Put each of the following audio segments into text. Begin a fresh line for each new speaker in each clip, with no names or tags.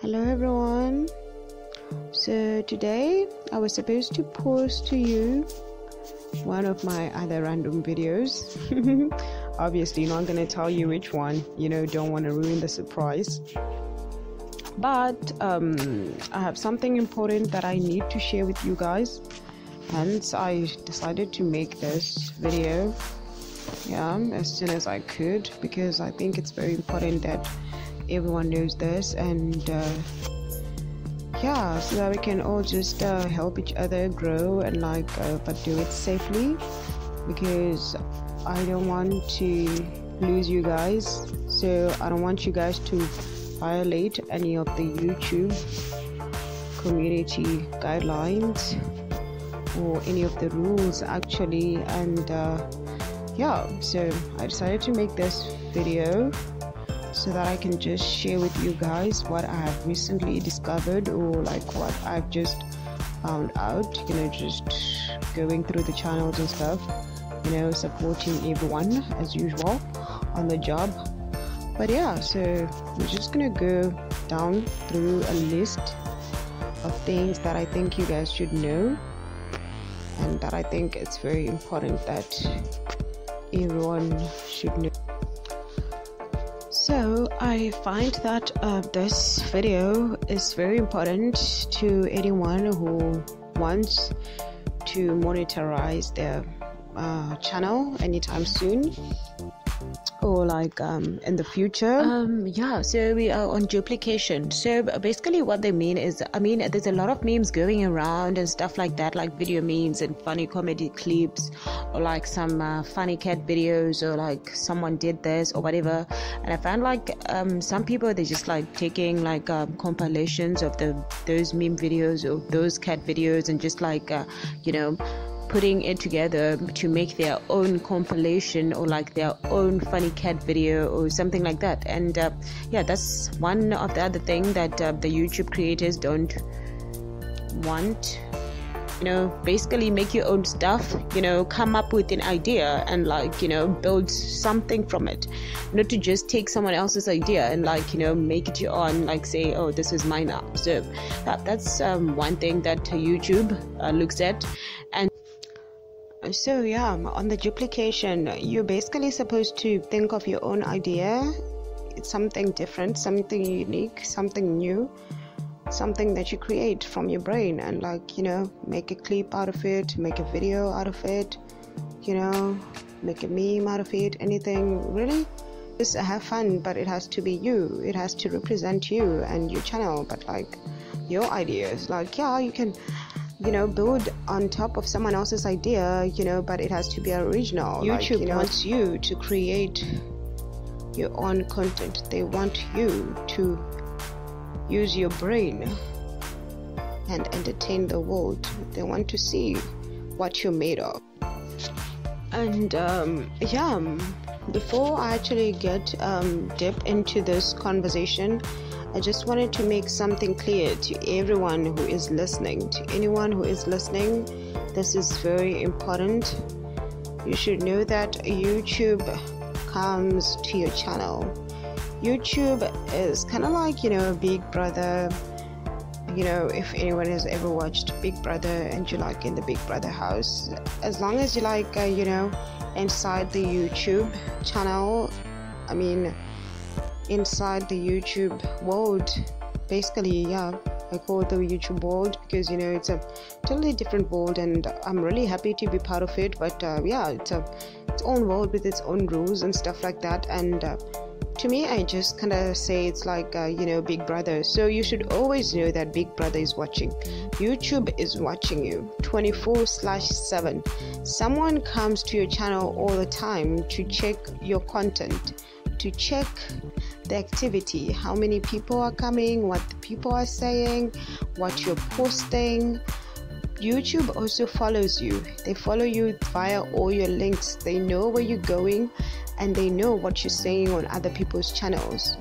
Hello everyone. So today I was supposed to post to you one of my other random videos. Obviously not gonna tell you which one, don't want to ruin the surprise. But I have something important that I need to share with you guys. Hence I decided to make this video as soon as I could, because I think it's very important that everyone knows this, and so that we can all just help each other grow and but do it safely, because I don't want to lose you guys. So I don't want you guys to violate any of the YouTube community guidelines or any of the rules actually. And so I decided to make this video so that I can just share with you guys what I have recently discovered, or what I've just found out, just going through the channels and stuff, supporting everyone as usual on the job. But so we're just gonna go down through a list of things that I think you guys should know, and that I think it's very important that everyone should know. So I find that this video is very important to anyone who wants to monetize their channel anytime soon, or in the future. So we are on duplication. So basically what they mean is, there's a lot of memes going around and stuff like that, like video memes and funny comedy clips, or some funny cat videos, or someone did this or whatever. And I found some people, they just taking compilations of those meme videos or those cat videos, and just putting it together to make their own compilation, or their own funny cat video or something like that. And that's one of the other thing that the YouTube creators don't want. Basically make your own stuff, come up with an idea and build something from it, not to just take someone else's idea and make it your own, say, oh, this is mine now. So that's one thing that YouTube looks at. And so on the duplication, you're basically supposed to think of your own idea. It's something different, something unique, something new, something that you create from your brain, and make a clip out of it, make a video out of it, make a meme out of it, anything really. Just have fun, but it has to be you, it has to represent you and your channel. But your ideas, you can build on top of someone else's idea, but it has to be original. YouTube wants you to create your own content. They want you to use your brain and entertain the world. They want to see what you're made of. And before I actually get deep into this conversation, I just wanted to make something clear to everyone who is listening. To anyone who is listening, this is very important. You should know that YouTube comes to your channel. YouTube is kind of like, Big Brother. If anyone has ever watched Big Brother and you're in the Big Brother house, as long as you inside the YouTube channel, inside the YouTube world, basically, I call it the YouTube world because it's a totally different world, and I'm really happy to be part of it. But it's its own world with its own rules and stuff like that. And to me, I just kind of say it's Big Brother. So you should always know that Big Brother is watching. YouTube is watching you 24/7. Someone comes to your channel all the time to check your content, to check the activity, how many people are coming, what the people are saying, what you're posting. YouTube also follows you. They follow you via all your links. They know where you're going, and they know what you're saying on other people's channels,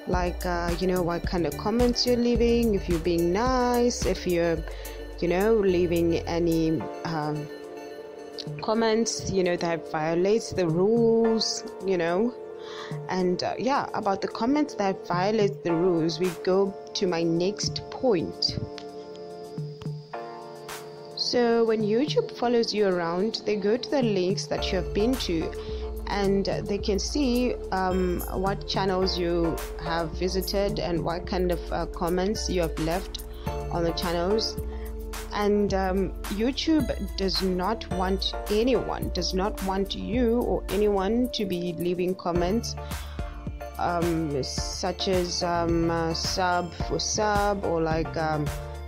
what kind of comments you're leaving, if you're being nice, if you're leaving any comments that violates the rules, And yeah, about the comments that violate the rules, we go to my next point. So when YouTube follows you around, they go to the links that you have been to, and they can see what channels you have visited and what kind of comments you have left on the channels. And YouTube does not want you or anyone to be leaving comments such as sub for sub, or like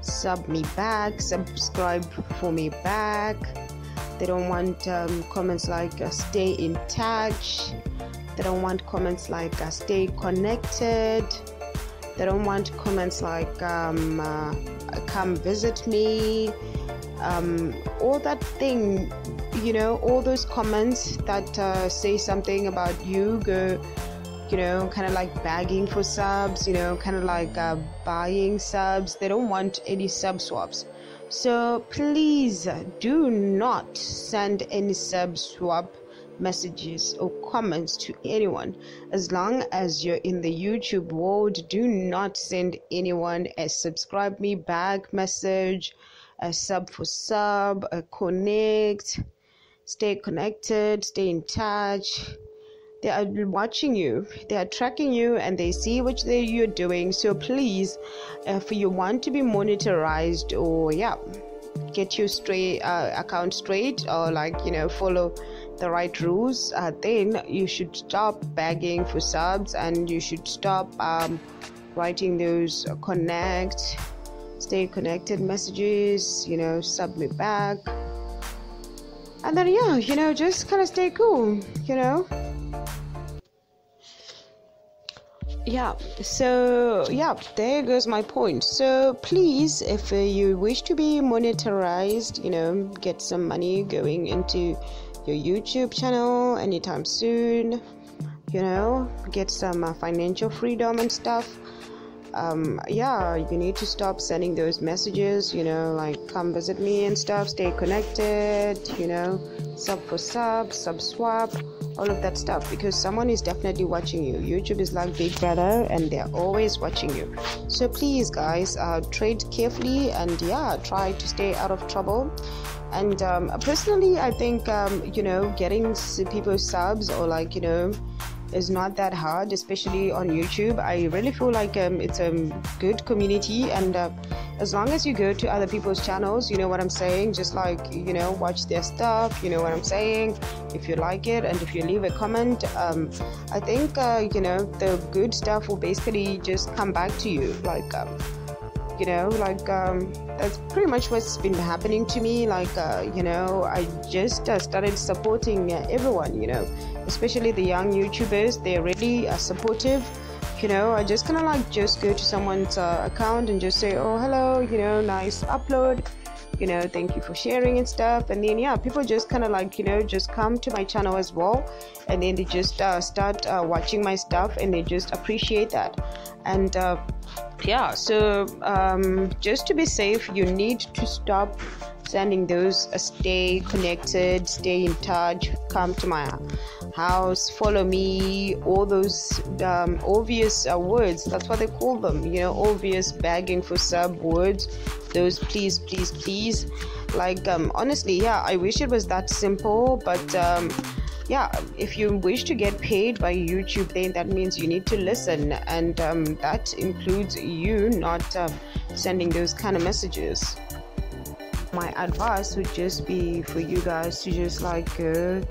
sub me back, subscribe for me back. They don't want comments like stay in touch. They don't want comments like stay connected. They don't want comments like come visit me, all that thing, all those comments that say something about you, kind of like begging for subs, kind of like buying subs. They don't want any sub swaps. So please do not send any sub swap messages or comments to anyone. As long as you're in the YouTube world, do not send anyone a subscribe me back message, a sub for sub, a connect, stay connected, stay in touch. They are watching you, they are tracking you, and they see what you're doing. So please, if you want to be monetized, or get your account straight, or follow the right rules, then you should stop begging for subs, and you should stop writing those connect, stay connected messages, sub me back, and then just kind of stay cool, So there goes my point. So please, if you wish to be monetized, get some money going into your YouTube channel anytime soon, get some financial freedom and stuff, you need to stop sending those messages, like come visit me and stuff, stay connected, sub for sub swap, all of that stuff, because someone is definitely watching you. YouTube is like Big Brother, and they're always watching you. So please, guys, trade carefully, and try to stay out of trouble. And personally, I think getting people subs, or is not that hard, especially on YouTube. I really feel like it's a good community, and as long as you go to other people's channels, what I'm saying, just watch their stuff, what I'm saying, if you like it, and if you leave a comment, I think the good stuff will basically just come back to you, that's pretty much what's been happening to me. I just started supporting everyone, especially the young YouTubers. They're really supportive. I just kind of just go to someone's account and just say, oh, hello, nice upload, thank you for sharing and stuff. And then people just kind of just come to my channel as well, and then they just start watching my stuff, and they just appreciate that. And so just to be safe, you need to stop sending those stay connected, stay in touch, come to my house, follow me, all those obvious words. That's what they call them, obvious begging for sub words, those please. Honestly, I wish it was that simple, but if you wish to get paid by YouTube, then that means you need to listen, and that includes you not sending those kind of messages. My advice would just be for you guys to just go,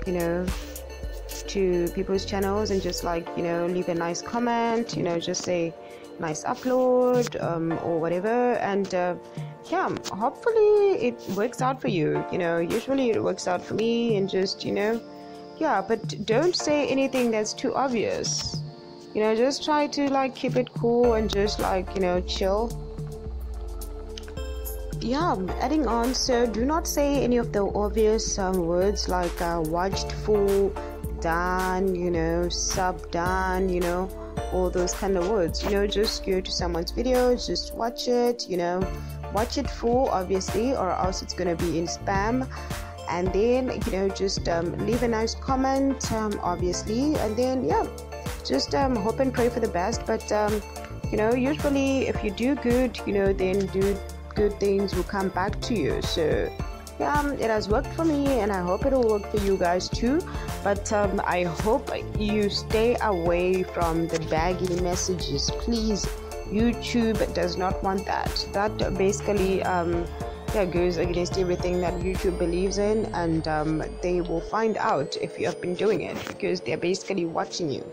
to people's channels and just leave a nice comment, just say nice upload, or whatever, and hopefully it works out for you. Usually it works out for me, and just but don't say anything that's too obvious. Just try to keep it cool and just chill. Adding on, so do not say any of the obvious words like watched full, done, sub done, all those kind of words. Just go to someone's video, just watch it, watch it full, obviously, or else it's gonna be in spam. And then just leave a nice comment, obviously, and then just hope and pray for the best. But you know, usually if you do good, you know, then good things will come back to you. So yeah, it has worked for me, and I hope it will work for you guys too. But I hope you stay away from the baggy messages, please. YouTube does not want that. That basically yeah, goes against everything that YouTube believes in, and they will find out if you have been doing it, because they're basically watching you.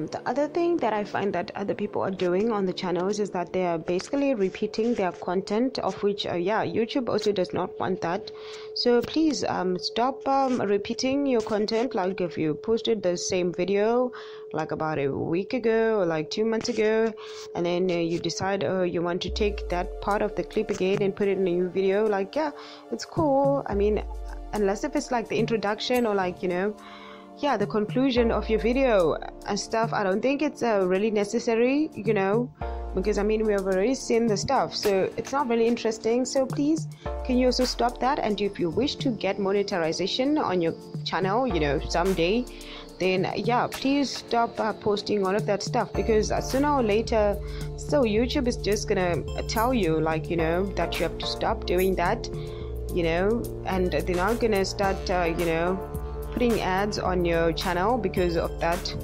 The other thing that I find that other people are doing on the channels is that they are basically repeating their content, of which yeah, YouTube also does not want that. So please stop repeating your content. Like if you posted the same video like about a week ago or like 2 months ago, and then you decide, oh, you want to take that part of the clip again and put it in a new video, like, yeah, it's cool. I mean, unless if it's like the introduction or like, you know, yeah, the conclusion of your video and stuff, I don't think it's really necessary, you know, because I mean, we have already seen the stuff, so it's not really interesting. So please, can you also stop that? And if you wish to get monetization on your channel, you know, someday, then yeah, please stop posting all of that stuff, because sooner or later, so YouTube is just gonna tell you, like, you know, that you have to stop doing that, you know, and they're not gonna start you know, putting ads on your channel because of that.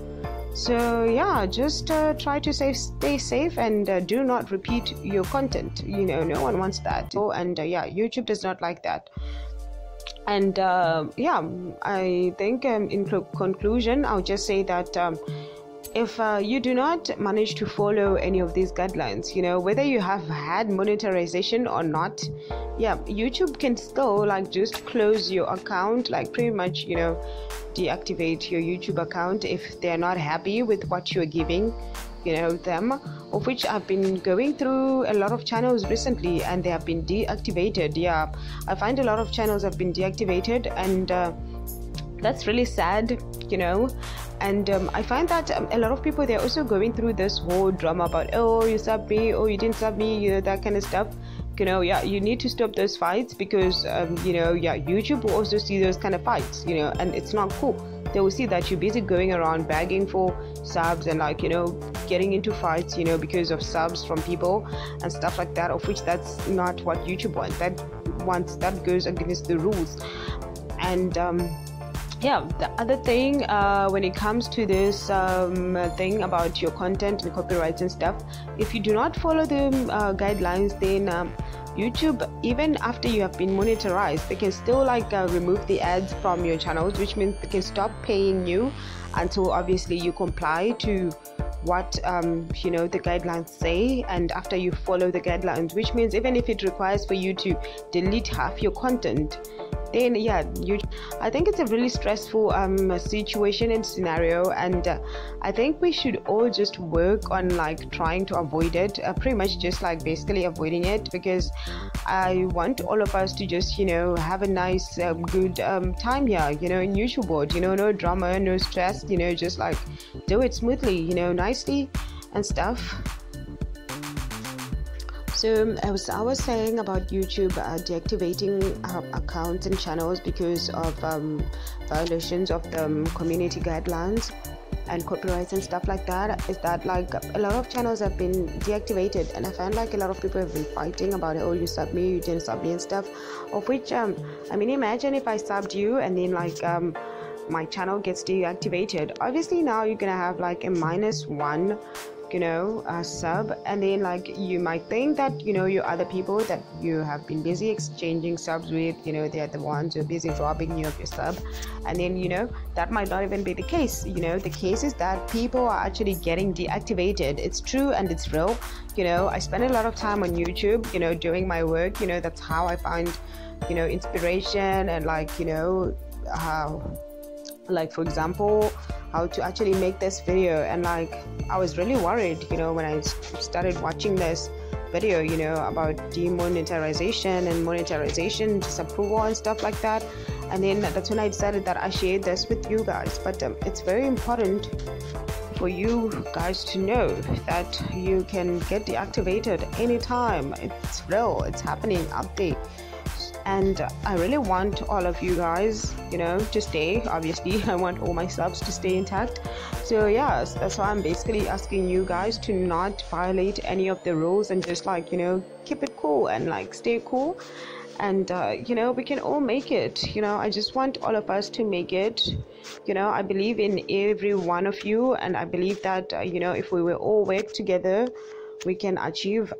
So yeah, just try to stay safe, and do not repeat your content. You know, no one wants that. Oh, and yeah, YouTube does not like that. And yeah, I think in conclusion, I'll just say that if you do not manage to follow any of these guidelines, you know, whether you have had monetization or not, yeah, YouTube can still like just close your account, like pretty much, you know, deactivate your YouTube account if they're not happy with what you're giving, you know, them, of which I've been going through a lot of channels recently, and they have been deactivated. Yeah, I find a lot of channels have been deactivated, and that's really sad, you know. And I find that a lot of people, they're also going through this whole drama about, oh, you subbed me, oh, you didn't sub me, you know, that kind of stuff. You know, yeah, you need to stop those fights, because you know, yeah, YouTube will also see those kind of fights, you know, and it's not cool. They will see that you're busy going around begging for subs and, like, you know, getting into fights, you know, because of subs from people and stuff like that, of which that's not what YouTube wants. That goes against the rules. And yeah, the other thing when it comes to this thing about your content and copyrights and stuff, if you do not follow the guidelines, then YouTube, even after you have been monetized, they can still like remove the ads from your channels, which means they can stop paying you until obviously you comply to what you know, the guidelines say, and after you follow the guidelines, which means even if it requires for you to delete half your content, then yeah, I think it's a really stressful situation and scenario, and I think we should all just work on like trying to avoid it, pretty much just like basically avoiding it, because I want all of us to just, you know, have a nice good time here, you know, in YouTube world, you know, no drama, no stress, you know, just like do it smoothly, you know, nicely and stuff. So as I was saying about YouTube deactivating accounts and channels because of violations of the community guidelines and copyrights and stuff like that, is that like a lot of channels have been deactivated, and I find like a lot of people have been fighting about it. Oh, you subbed me, you didn't sub me and stuff, of which I mean, imagine if I subbed you and then like my channel gets deactivated. Obviously now you're gonna have like a -1, you know, sub, and then like you might think that, you know, your other people that you have been busy exchanging subs with, you know, they're the ones who are busy robbing you of your sub, and then, you know, that might not even be the case. You know, the case is that people are actually getting deactivated. It's true and it's real. You know, I spend a lot of time on YouTube, you know, doing my work. You know, that's how I find, you know, inspiration, and like, you know, how, like, for example, how to actually make this video. And like, I was really worried, you know, when I started watching this video, you know, about demonetization and monetization disapproval and stuff like that. And then that's when I decided that I shared this with you guys. But it's very important for you guys to know that you can get deactivated anytime. It's real, it's happening up there. and I really want all of you guys, to stay. Obviously, I want all my subs to stay intact. So yeah, that's why I'm basically asking you guys to not violate any of the rules and just keep it cool and stay cool. And we can all make it. I just want all of us to make it. I believe in every one of you, and I believe that if we will all work together, we can achieve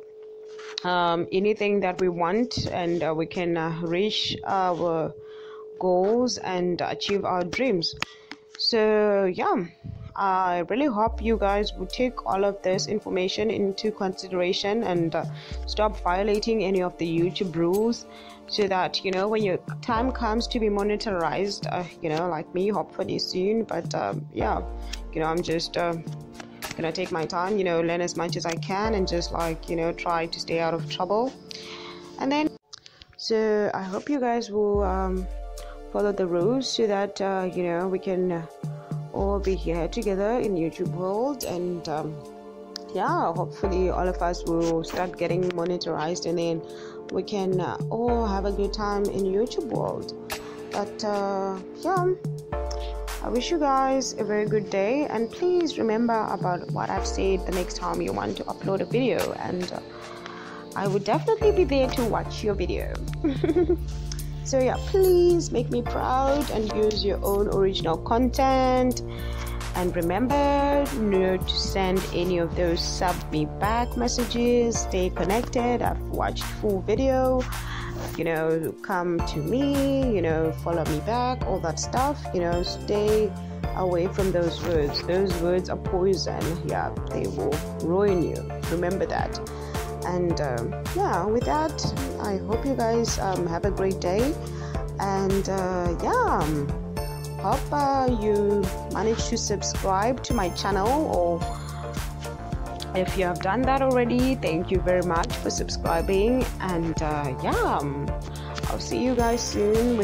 anything that we want, and we can reach our goals and achieve our dreams. So yeah, I really hope you guys will take all of this information into consideration and stop violating any of the YouTube rules, so that when your time comes to be monetized, like me, hopefully soon. But yeah, I'm just gonna take my time, learn as much as I can, and just try to stay out of trouble. And then, so I hope you guys will follow the rules, so that we can all be here together in YouTube world. And yeah, hopefully all of us will start getting monetized, and then we can all have a good time in YouTube world. But yeah, I wish you guys a very good day, and please remember about what I've said the next time you want to upload a video, and I would definitely be there to watch your video. So yeah, please make me proud and use your own original content. And remember not to send any of those sub me back messages. Stay connected. I've watched full video. Come to me, follow me back, all that stuff. Stay away from those words. Those words are poison. Yeah, they will ruin you. Remember that. And yeah, with that, I hope you guys have a great day. And yeah, hope you manage to subscribe to my channel, or if you have done that already, thank you very much for subscribing. And yeah, I'll see you guys soon.